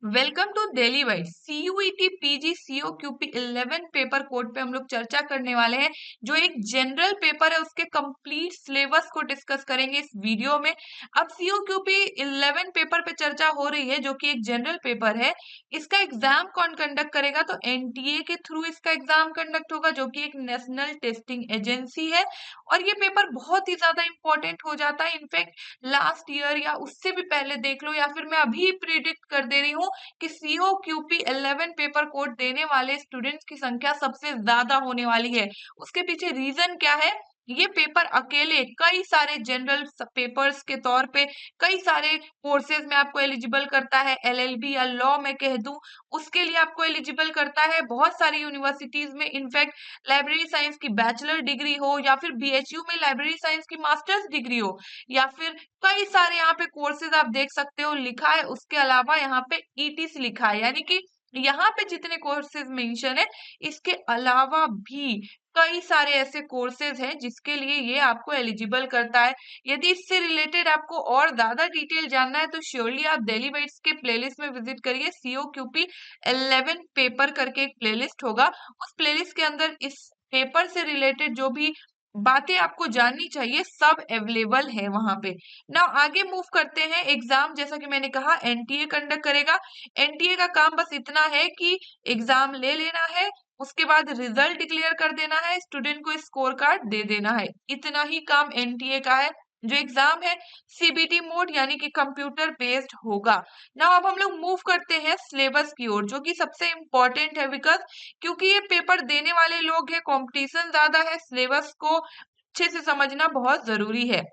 Welcome to daily wise CUET PG COQP 11 paper code पे हम लोग चर्चा करने वाले हैं। जो एक जनरल पेपर है उसके कंप्लीट सिलेबस को डिस्कस करेंगे इस वीडियो में। अब सीओक्यूपी 11 पेपर पे चर्चा हो रही है जो कि एक जनरल पेपर है। इसका एग्जाम कौन कंडक्ट करेगा? तो एनटीए के थ्रू इसका एग्जाम कंडक्ट होगा जो कि एक नेशनल टेस्टिंग एजेंसी है। और ये पेपर बहुत ही ज्यादा इंपॉर्टेंट हो जाता है। इनफैक्ट लास्ट ईयर या उससे भी पहले देख लो या फिर मैं अभी प्रिडिक्ट कर दे रही हूँ कि सीओ क्यूपी 11 पेपर कोड देने वाले स्टूडेंट्स की संख्या सबसे ज्यादा होने वाली है। उसके पीछे रीजन क्या है? ये पेपर अकेले कई सारे जनरल पेपर्स के तौर पे कई सारे कोर्सेज में आपको एलिजिबल करता है। एलएलबी या लॉ में कह दूं उसके लिए आपको एलिजिबल करता है। बहुत सारी यूनिवर्सिटीज में इनफैक्ट लाइब्रेरी साइंस की बैचलर डिग्री हो या फिर बीएचयू में लाइब्रेरी साइंस की मास्टर्स डिग्री हो या फिर कई सारे यहाँ पे कोर्सेज आप देख सकते हो लिखा है। उसके अलावा यहाँ पे ईटीसी लिखा है, यानी कि यहाँ पे जितने कोर्सेज मेंशन है इसके अलावा भी कई सारे ऐसे कोर्सेज हैं जिसके लिए ये आपको एलिजिबल करता है। यदि इससे रिलेटेड आपको और ज्यादा डिटेल जानना है तो श्योरली आप डेली वाइट्स के प्लेलिस्ट में विजिट करिए। सीओ क्यूपी 11 पेपर करके एक प्लेलिस्ट होगा, उस प्लेलिस्ट के अंदर इस पेपर से रिलेटेड जो भी बातें आपको जाननी चाहिए सब अवेलेबल है वहां पे ना। आगे मूव करते हैं। एग्जाम जैसा कि मैंने कहा एनटीए कंडक्ट करेगा। एनटीए का काम बस इतना है कि एग्जाम ले लेना है, उसके बाद रिजल्ट डिक्लेयर कर देना है, स्टूडेंट को स्कोर कार्ड दे देना है। इतना ही काम एनटीए का है। जो एग्जाम है सीबीटी मोड यानी कि कंप्यूटर बेस्ड होगा। ना अब हम लोग मूव करते हैं सिलेबस की ओर जो कि सबसे इम्पोर्टेंट है, बिकॉज क्योंकि ये पेपर देने वाले लोग हैं, कंपटीशन ज्यादा है, सिलेबस को अच्छे से समझना बहुत जरूरी है।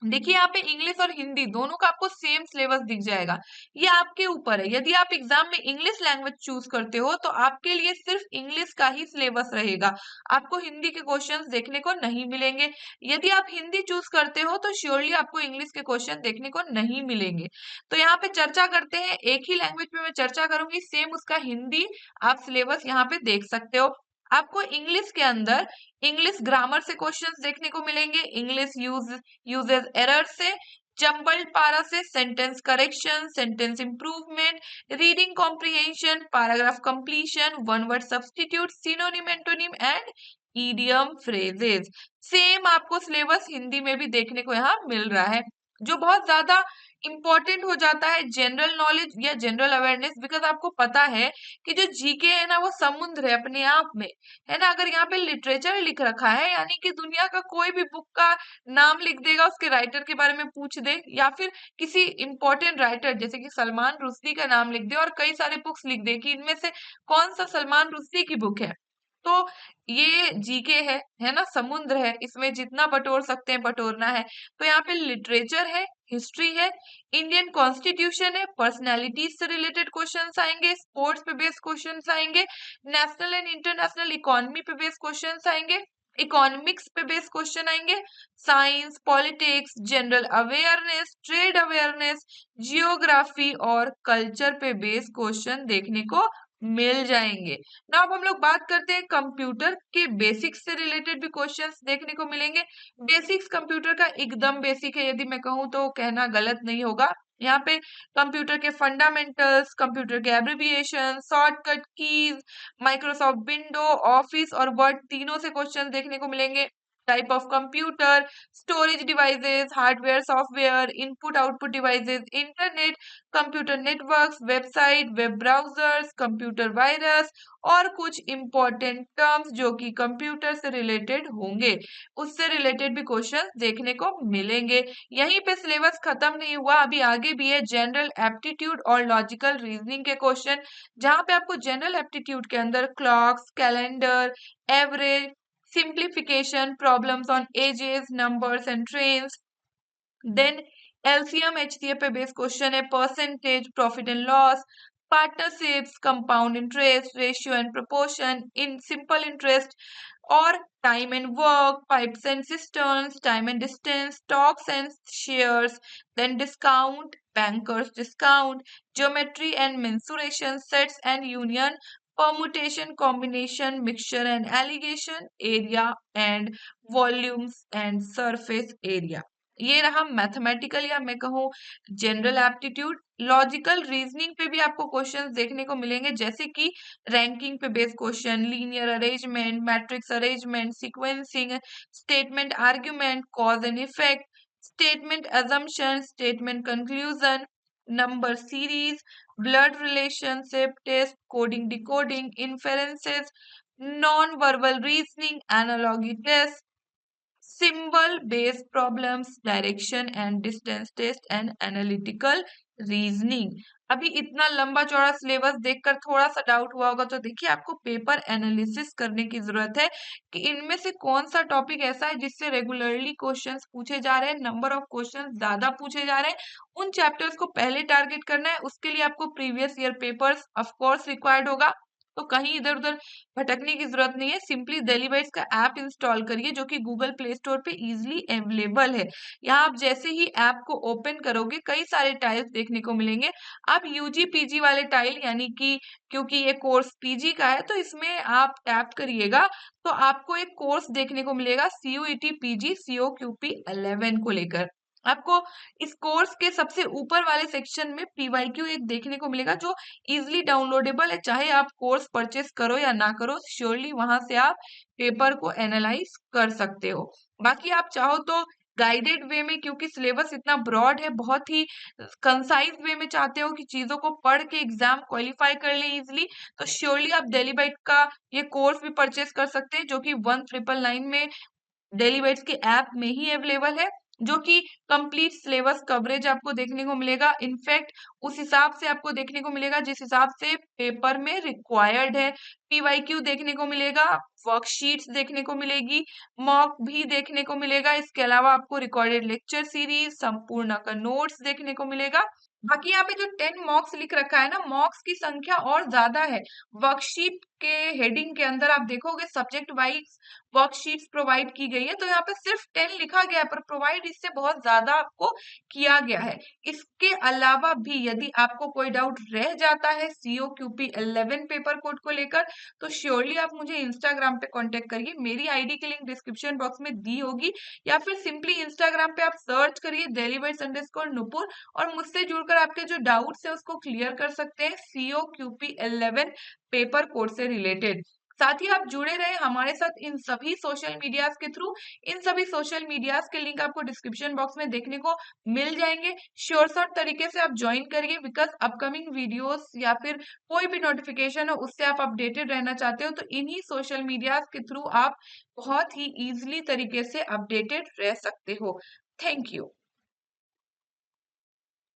देखिए यहाँ पे इंग्लिश और हिंदी दोनों का आपको सेम सिलेबस दिख जाएगा। ये आपके ऊपर है। यदि आप एग्जाम में इंग्लिश लैंग्वेज चूज करते हो तो आपके लिए सिर्फ इंग्लिश का ही सिलेबस रहेगा, आपको हिंदी के क्वेश्चंस देखने को नहीं मिलेंगे। यदि आप हिंदी चूज करते हो तो श्योरली आपको इंग्लिश के क्वेश्चन देखने को नहीं मिलेंगे। तो यहाँ पे चर्चा करते हैं, एक ही लैंग्वेज पे मैं चर्चा करूंगी, सेम उसका हिंदी आप सिलेबस यहाँ पे देख सकते हो। आपको इंग्लिश के अंदर इंग्लिश ग्रामर से क्वेश्चंस देखने को मिलेंगे, इंग्लिश यूजेस एरर से, जम्बल्ड पारा से, sentence correction, sentence improvement, reading comprehension, paragraph completion, one word substitute, synonym antonym and idiom phrases. Same आपको सिलेबस हिंदी में भी देखने को यहाँ मिल रहा है। जो बहुत ज्यादा इंपॉर्टेंट हो जाता है जनरल नॉलेज या जनरल अवेयरनेस, बिकॉज आपको पता है कि जो जीके है ना वो समुद्र है अपने आप में, है ना। अगर यहाँ पे लिटरेचर लिख रखा है यानी कि दुनिया का कोई भी बुक का नाम लिख देगा, उसके राइटर के बारे में पूछ दे या फिर किसी इंपॉर्टेंट राइटर जैसे कि सलमान रुश्दी का नाम लिख दे और कई सारे बुक्स लिख दे कि इनमें से कौन सा सलमान रुश्दी की बुक है, तो ये जीके है ना, समुद्र है, इसमें जितना बटोर सकते हैं बटोरना है। तो यहाँ पे लिटरेचर है, हिस्ट्री है, इंडियन कॉन्स्टिट्यूशन है, पर्सनैलिटीज से रिलेटेड क्वेश्चंस आएंगे, स्पोर्ट्स पे बेस्ड क्वेश्चंस आएंगे, नेशनल एंड इंटरनेशनल इकोनॉमी पे बेस्ड क्वेश्चंस आएंगे, इकोनॉमिक्स पे बेस्ड क्वेश्चन आएंगे, science, politics, general awareness, trade awareness, geography और कल्चर पे बेस्ड क्वेश्चन देखने को मिल जाएंगे ना। अब हम लोग बात करते हैं कंप्यूटर के बेसिक्स से रिलेटेड भी क्वेश्चंस देखने को मिलेंगे। बेसिक्स कंप्यूटर का एकदम बेसिक है, यदि मैं कहूँ तो कहना गलत नहीं होगा। यहाँ पे कंप्यूटर के फंडामेंटल्स, कंप्यूटर के abbreviation, shortcut keys, Microsoft window, office और वर्ड तीनों से क्वेश्चन देखने को मिलेंगे। Type of computer, storage devices, hardware, software, input output devices, internet, computer networks, website, web browsers, computer virus और कुछ इंपॉर्टेंट टर्म्स जो कि कंप्यूटर से रिलेटेड होंगे, उससे रिलेटेड भी क्वेश्चन देखने को मिलेंगे। यहीं पे सिलेबस खत्म नहीं हुआ, अभी आगे भी है जनरल एप्टीट्यूड और लॉजिकल रीजनिंग के क्वेश्चन, जहां पे आपको जनरल एप्टीट्यूड के अंदर clocks, calendar, average, simplification, problems on ages, numbers and trains, then LCM HCF पे बेस्ड क्वेश्चन है, percentage, profit and loss, partnerships, compound interest, ratio and proportion, in simple interest और time and work, pipes and systems, time and distance, stocks and shares, then discount, banker's discount, geometry and mensuration, sets and union, permutation, combination, mixture and alligation, area and volumes and surface area। ये रहा mathematical या मैं कहूँ general aptitude. Logical reasoning पे भी आपको questions देखने को मिलेंगे, जैसे कि रैंकिंग पे based question, linear arrangement, matrix arrangement, sequencing, statement argument, cause and effect, statement assumption, statement conclusion, number series, blood relationship test, coding decoding, inferences, non verbal reasoning, analogy test, symbol based problems, direction and distance test and analytical reasoning। अभी इतना लंबा चौड़ा syllabus देखकर थोड़ा सा doubt हुआ होगा, तो देखिए आपको पेपर एनालिसिस करने की जरूरत है कि इनमें से कौन सा टॉपिक ऐसा है जिससे रेगुलरली क्वेश्चंस पूछे जा रहे हैं, नंबर ऑफ क्वेश्चंस ज्यादा पूछे जा रहे हैं। उन चैप्टर्स को पहले टारगेट करना है। उसके लिए आपको previous year papers of course required होगा, तो कहीं इधर उधर भटकने की जरूरत नहीं है। सिंपली दिल्ली बाइट्स का ऐप इंस्टॉल करिए, जो कि गूगल प्ले स्टोर पे इजीली अवेलेबल है। यहाँ आप जैसे ही ऐप को ओपन करोगे कई सारे टाइल्स देखने को मिलेंगे। आप यूजी पीजी वाले टाइल, यानी कि क्योंकि ये कोर्स पीजी का है तो इसमें आप टैप करिएगा, तो आपको एक कोर्स देखने को मिलेगा सीयूईटी पीजी सीओक्यूपी 11 को लेकर। आपको इस कोर्स के सबसे ऊपर वाले सेक्शन में पीवाईक्यू एक देखने को मिलेगा, जो इजिली डाउनलोडेबल है। चाहे आप कोर्स परचेस करो या ना करो, श्योरली वहां से आप पेपर को एनालाइज कर सकते हो। बाकी आप चाहो तो गाइडेड वे में, क्योंकि सिलेबस इतना ब्रॉड है, बहुत ही कंसाइज वे में चाहते हो कि चीजों को पढ़ के एग्जाम क्वालिफाई कर ले इजिली, तो श्योरली आप डेली बाइट का ये कोर्स भी परचेस कर सकते हैं, जो कि 1999 में डेली वेट्स के ऐप में ही अवेलेबल है, जो कि कंप्लीट सिलेबस कवरेज आपको देखने को मिलेगा। इनफैक्ट उस हिसाब से आपको देखने को मिलेगा जिस हिसाब से पेपर में रिक्वायर्ड है। पीवाईक्यू देखने को मिलेगा, वर्कशीट्स देखने को मिलेगी, मॉक भी देखने को मिलेगा। इसके अलावा आपको रिकॉर्डेड लेक्चर सीरीज, संपूर्ण का नोट्स देखने को मिलेगा। बाकी यहाँ पे जो 10 मॉक्स लिख रखा है ना, मॉक्स की संख्या और ज्यादा है। वर्कशीट के हेडिंग के अंदर आप देखोगे सब्जेक्ट वाइज वर्कशीट्स प्रोवाइड की गई है, तो यहाँ पे सिर्फ 10 लिखा गया है, पर प्रोवाइड इससे बहुत ज्यादा आपको किया गया है। इसके अलावा भी यदि आपको कोई डाउट रह जाता है सीओक्यूपी 11 पेपर कोड को लेकर, तो श्योरली आप मुझे इंस्टाग्राम पे कांटेक्ट करिए। मेरी आईडी की लिंक डिस्क्रिप्शन बॉक्स में दी होगी, या फिर सिंपली इंस्टाग्राम पे आप सर्च करिए delhibytes_nupur, और मुझसे जुड़कर आपके जो डाउट्स है उसको क्लियर कर सकते हैं सीओक्यूपी 11 पेपर कोड से रिलेटेड। साथ ही आप जुड़े रहे हमारे साथ इन सभी सोशल मीडियाज के थ्रू। इन सभी सोशल मीडियाज के लिंक आपको डिस्क्रिप्शन बॉक्स में देखने को मिल जाएंगे। श्योर शॉर्ट तरीके से आप ज्वाइन करिए, बिकॉज अपकमिंग वीडियोस या फिर कोई भी नोटिफिकेशन हो उससे आप अपडेटेड रहना चाहते हो, तो इन्हीं सोशल मीडियाज के थ्रू आप बहुत ही इजिली तरीके से अपडेटेड रह सकते हो। Thank you.